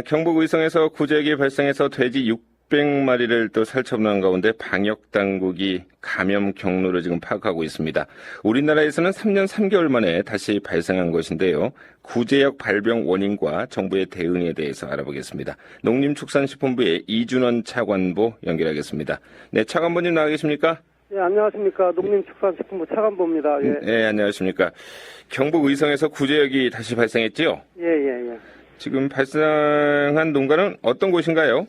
경북 의성에서 구제역이 발생해서 돼지 600마리를 또 살처분한 가운데 방역당국이 감염 경로를 지금 파악하고 있습니다. 우리나라에서는 3년 3개월 만에 다시 발생한 것인데요. 구제역 발병 원인과 정부의 대응에 대해서 알아보겠습니다. 농림축산식품부의 이준원 차관보 연결하겠습니다. 네, 차관보님 나와 계십니까? 예, 안녕하십니까. 농림축산식품부 차관보입니다. 예. 네, 안녕하십니까. 경북 의성에서 구제역이 다시 발생했지요? 예. 지금 발생한 농가는 어떤 곳인가요?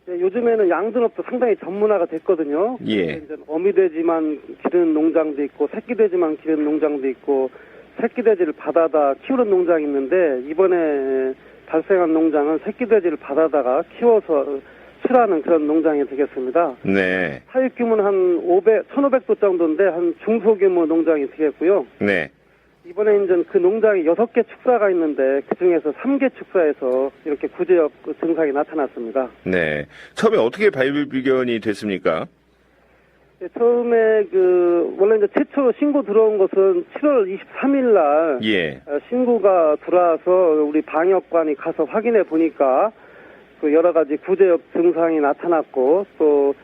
예, 요즘에는 양둔업도 상당히 전문화가 됐거든요. 예. 이제 어미돼지만 기르는 농장도 있고, 새끼돼지만 기르는 농장도 있고, 새끼돼지를 받아다 키우는 농장이 있는데, 이번에 발생한 농장은 새끼돼지를 받아다가 키워서 출하하는 그런 농장이 되겠습니다. 네. 사육 규모는 한 1,500도 정도인데, 한 중소규모 농장이 되겠고요. 네. 이번에 이제 그 농장에 6개 축사가 있는데 그 중에서 3개 축사에서 이렇게 구제역 증상이 나타났습니다. 네. 처음에 어떻게 발병이 됐습니까? 네, 처음에 원래 이제 최초 신고 들어온 것은 7월 23일 날 예. 신고가 들어와서 우리 방역관이 가서 확인해 보니까 그 여러 가지 구제역 증상이 나타났고 또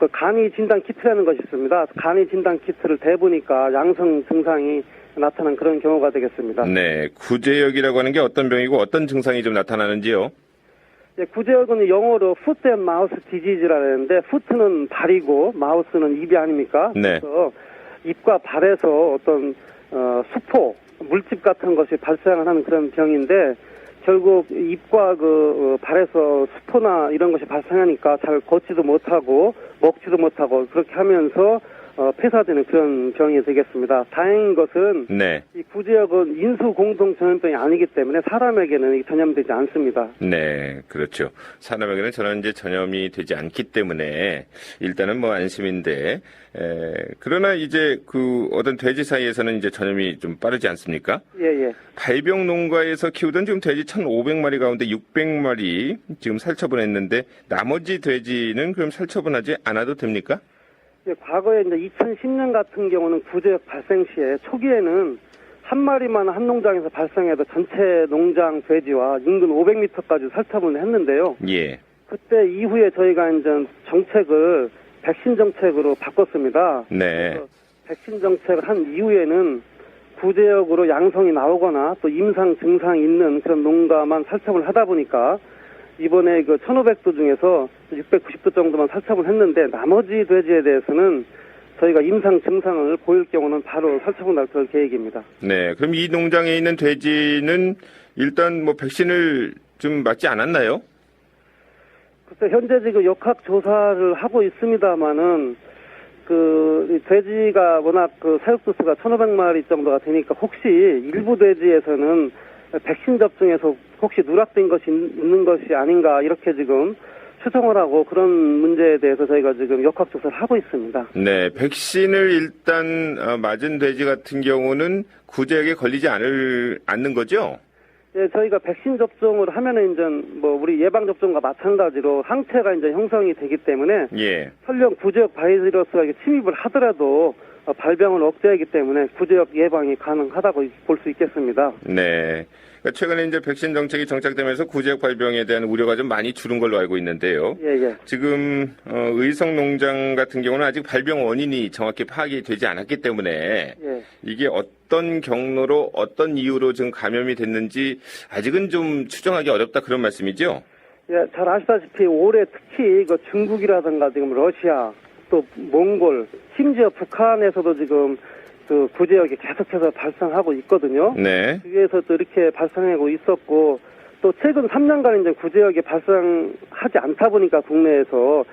그 간이 진단 키트라는 것이 있습니다. 간이 진단 키트를 대보니까 양성 증상이 나타난 그런 경우가 되겠습니다. 네. 구제역이라고 하는 게 어떤 병이고 어떤 증상이 좀 나타나는지요? 예, 구제역은 영어로 foot and mouth disease라는데 foot는 발이고 mouth는 입이 아닙니까? 네. 그래서 입과 발에서 어떤 수포, 물집 같은 것이 발생하는 그런 병인데 결국 입과 발에서 수포나 이런 것이 발생하니까 잘 걷지도 못하고 먹지도 못하고 그렇게 하면서 폐사되는 그런 병이 되겠습니다. 다행인 것은 네. 이 구제역은 인수 공동 전염병이 아니기 때문에 사람에게는 전염되지 않습니다. 네, 그렇죠. 사람에게는 전염이 되지 않기 때문에 일단은 뭐 안심인데, 그러나 이제 어떤 돼지 사이에서는 이제 전염이 좀 빠르지 않습니까? 예. 발병 농가에서 키우던 지금 돼지 1,500마리 가운데 600마리 지금 살처분했는데 나머지 돼지는 그럼 살처분하지 않아도 됩니까? 예, 과거에 이제 2010년 같은 경우는 구제역 발생 시에 초기에는 한 마리만 한 농장에서 발생해도 전체 농장 돼지와 인근 500m까지 살처분을 했는데요. 예. 그때 이후에 저희가 이제 정책을 백신 정책으로 바꿨습니다. 네. 그래서 백신 정책을 한 이후에는 구제역으로 양성이 나오거나 또 임상 증상이 있는 그런 농가만 살처분을 하다 보니까 이번에 1,500도 중에서 690도 정도만 살처분을 했는데 나머지 돼지에 대해서는 저희가 임상 증상을 보일 경우는 바로 살처분할 그럴 계획입니다. 네. 그럼 이 농장에 있는 돼지는 일단 뭐 백신을 좀 맞지 않았나요? 글쎄 현재 지금 역학 조사를 하고 있습니다만은 돼지가 워낙 사육수수가 1,500마리 정도가 되니까 혹시 일부 돼지에서는 백신 접종에서 혹시 누락된 것이 있는 것이 아닌가 이렇게 지금 추정을 하고 그런 문제에 대해서 저희가 지금 역학조사를 하고 있습니다. 네, 백신을 일단 맞은 돼지 같은 경우는 구제역에 걸리지 않는 거죠? 예, 저희가 백신 접종을 하면은 이제 우리 예방 접종과 마찬가지로 항체가 이제 형성이 되기 때문에 예. 설령 구제역 바이러스가 침입을 하더라도 발병을 억제하기 때문에 구제역 예방이 가능하다고 볼 수 있겠습니다. 네. 그러니까 최근에 이제 백신 정책이 정착되면서 구제역 발병에 대한 우려가 좀 많이 줄은 걸로 알고 있는데요. 예. 지금 의성 농장 같은 경우는 아직 발병 원인이 정확히 파악이 되지 않았기 때문에 예. 이게 어떤 경로로 어떤 이유로 지금 감염이 됐는지 아직은 좀 추정하기 어렵다 그런 말씀이죠? 예, 잘 아시다시피 올해 특히 중국이라든가 지금 러시아 또 몽골 심지어 북한에서도 지금 구제역이 계속해서 발생하고 있거든요. 네. 그래서 또 이렇게 발생하고 있었고 또 최근 3년간 이제 구제역이 발생하지 않다 보니까 국내에서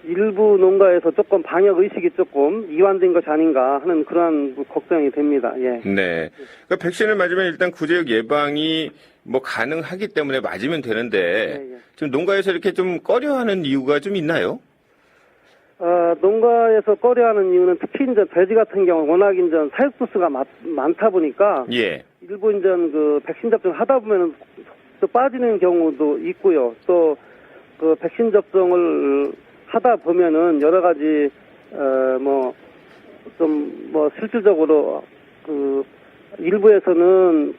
일부 농가에서 조금 방역 의식이 조금 이완된 것이 아닌가 하는 그러한 걱정이 됩니다. 예. 네. 그러니까 백신을 맞으면 일단 구제역 예방이 뭐 가능하기 때문에 맞으면 되는데 예. 지금 농가에서 이렇게 좀 꺼려하는 이유가 좀 있나요? 농가에서 꺼려하는 이유는 특히 이제 돼지 같은 경우 워낙 이제 사육수수가 많다 보니까 예. 일부 이제 백신 접종을 하다 보면은 또 빠지는 경우도 있고요. 또 백신 접종을 하다 보면은 여러 가지 실질적으로 일부에서는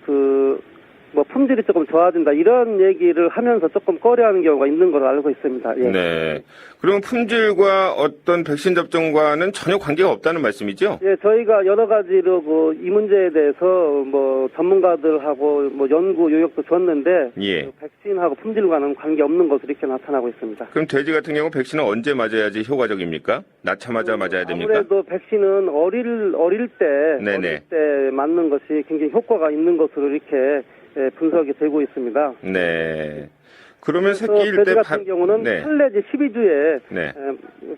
뭐 품질이 조금 좋아진다 이런 얘기를 하면서 조금 꺼려하는 경우가 있는 걸로 알고 있습니다. 예. 네. 그러면 품질과 어떤 백신 접종과는 전혀 관계가 없다는 말씀이죠? 예, 저희가 여러 가지로 이 문제에 대해서 뭐 전문가들하고 뭐 연구 요약도 줬는데 예. 그 백신하고 품질과는 관계 없는 것으로 이렇게 나타나고 있습니다. 그럼 돼지 같은 경우 백신은 언제 맞아야지 효과적입니까? 낳자마자 맞아야 됩니까? 아무래도 백신은 어릴 때 맞는 것이 굉장히 효과가 있는 것으로 이렇게 분석이 되고 있습니다. 네. 그러면 그래서 새끼일 돼지 때 같은 경우는 8 내지 12주에 네.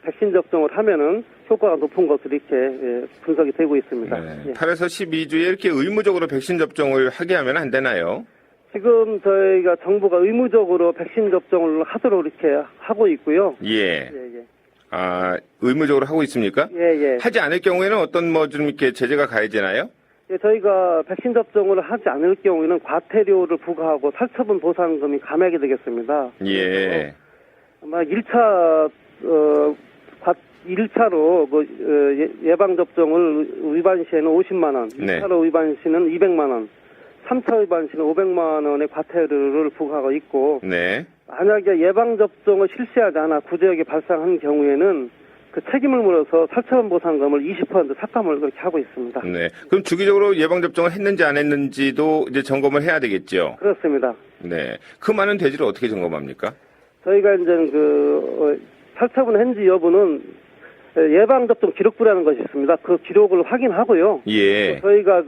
백신 접종을 하면은 효과가 높은 것으로 이렇게 분석이 되고 있습니다. 네. 예. 8에서 12주에 이렇게 의무적으로 백신 접종을 하게 하면 안 되나요? 지금 저희가 정부가 의무적으로 백신 접종을 하도록 이렇게 하고 있고요. 예. 예. 아, 의무적으로 하고 있습니까? 예. 하지 않을 경우에는 어떤 뭐 좀 이렇게 제재가 가해지나요? 예, 저희가 백신 접종을 하지 않을 경우에는 과태료를 부과하고 살처분 보상금이 감액이 되겠습니다. 예. 아마 1차로 예방 접종을 위반 시에는 50만 원, 네. 2차로 위반 시는 200만 원, 3차 위반 시는 500만 원의 과태료를 부과하고 있고 네. 만약에 예방 접종을 실시하지 않아 구제역이 발생한 경우에는 그 책임을 물어서 살처분 보상금을 20% 삭감을 그렇게 하고 있습니다. 네. 그럼 주기적으로 예방접종을 했는지 안 했는지도 이제 점검을 해야 되겠죠? 그렇습니다. 네. 그 많은 돼지를 어떻게 점검합니까? 저희가 이제 살처분 했는지 여부는 예방접종 기록부라는 것이 있습니다. 그 기록을 확인하고요. 예. 저희가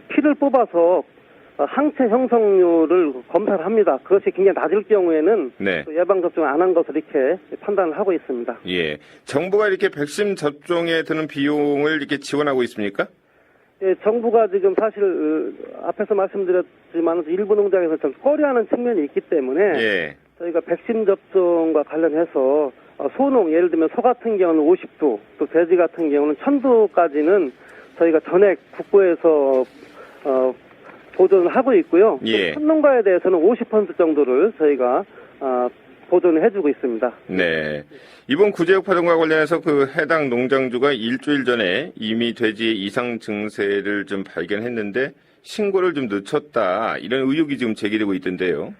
피를 뽑아서 항체 형성률을 검사를 합니다. 그것이 굉장히 낮을 경우에는 네. 예방접종을 안 한 것을 이렇게 판단을 하고 있습니다. 예. 정부가 이렇게 백신 접종에 드는 비용을 이렇게 지원하고 있습니까? 예, 정부가 지금 사실 앞에서 말씀드렸지만 일부 농장에서 좀 꺼려하는 측면이 있기 때문에 예. 저희가 백신 접종과 관련해서 소농, 예를 들면 소 같은 경우는 50도, 또 돼지 같은 경우는 1000도까지는 저희가 전액 국고에서 보존을 하고 있고요. 예. 촌농가에 대해서는 50% 정도를 저희가 보존을 해주고 있습니다. 네. 이번 구제역 파동과 관련해서 그 해당 농장주가 일주일 전에 이미 돼지 이상 증세를 좀 발견했는데 신고를 좀 늦췄다. 이런 의혹이 지금 제기되고 있던데요.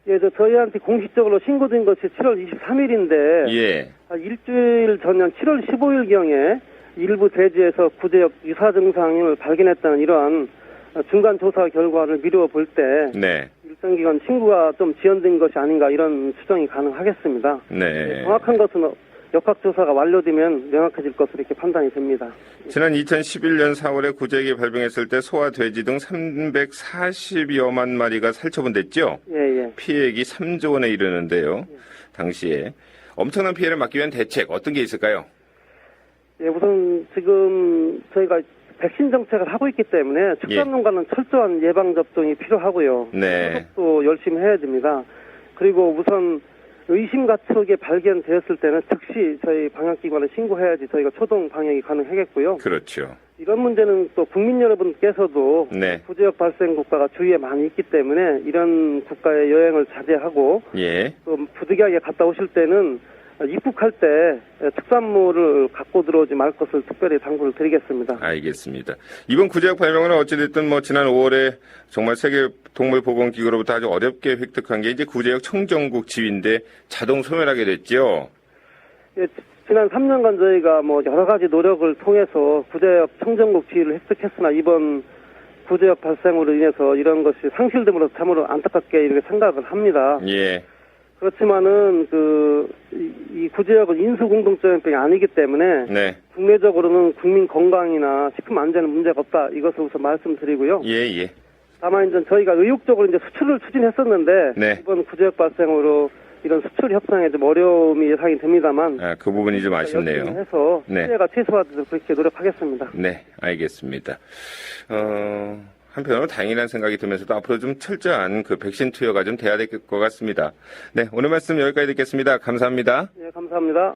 예, 저희한테 공식적으로 신고된 것이 7월 23일인데 예. 일주일 전년 7월 15일경에 일부 돼지에서 구제역 유사 증상을 발견했다는 이러한 중간 조사 결과를 미루어 볼 때 네. 일정 기간 신고가 좀 지연된 것이 아닌가 이런 추정이 가능하겠습니다. 네. 정확한 것은 역학조사가 완료되면 명확해질 것으로 이렇게 판단이 됩니다. 지난 2011년 4월에 구제역이 발병했을 때 소와 돼지 등 340여만 마리가 살처분됐죠? 예. 피해액이 3조 원에 이르는데요. 당시에 엄청난 피해를 막기 위한 대책 어떤 게 있을까요? 예, 우선 지금 저희가 백신 정책을 하고 있기 때문에 축산농가는 철저한 예방접종이 필요하고요. 네. 소독도 열심히 해야 됩니다. 그리고 우선 의심 가축이 발견되었을 때는 즉시 저희 방역기관에 신고해야지 저희가 초동 방역이 가능하겠고요. 그렇죠. 이런 문제는 또 국민 여러분께서도 네. 구제역 발생 국가가 주위에 많이 있기 때문에 이런 국가의 여행을 자제하고 예. 또 부득이하게 갔다 오실 때는 입국할 때 특산물을 갖고 들어오지 말 것을 특별히 당부를 드리겠습니다. 알겠습니다. 이번 구제역 발병은 어찌됐든 지난 5월에 정말 세계 동물보건기구로부터 아주 어렵게 획득한 게 이제 구제역 청정국 지위인데 자동 소멸하게 됐죠. 예, 지난 3년간 저희가 여러 가지 노력을 통해서 구제역 청정국 지위를 획득했으나 이번 구제역 발생으로 인해서 이런 것이 상실됨으로 참으로 안타깝게 이렇게 생각을 합니다. 예. 그렇지만은 이 구제역은 인수공동점병이 아니기 때문에 네. 국내적으로는 국민 건강이나 식품 안전에 문제가 없다 이것을 우선 말씀드리고요. 예. 다만 이제 저희가 의욕적으로 이제 수출을 추진했었는데 네. 이번 구제역 발생으로 이런 수출 협상에 좀 어려움이 예상이 됩니다만 그 부분이 좀 아쉽네요. 열심히 해서 네. 피해가 최소화되도록 그렇게 노력하겠습니다. 네, 알겠습니다. 한편으로 다행이라는 생각이 들면서도 앞으로 좀 철저한 그 백신 투여가 좀 돼야 될 것 같습니다. 네, 오늘 말씀 여기까지 듣겠습니다. 감사합니다. 네, 감사합니다.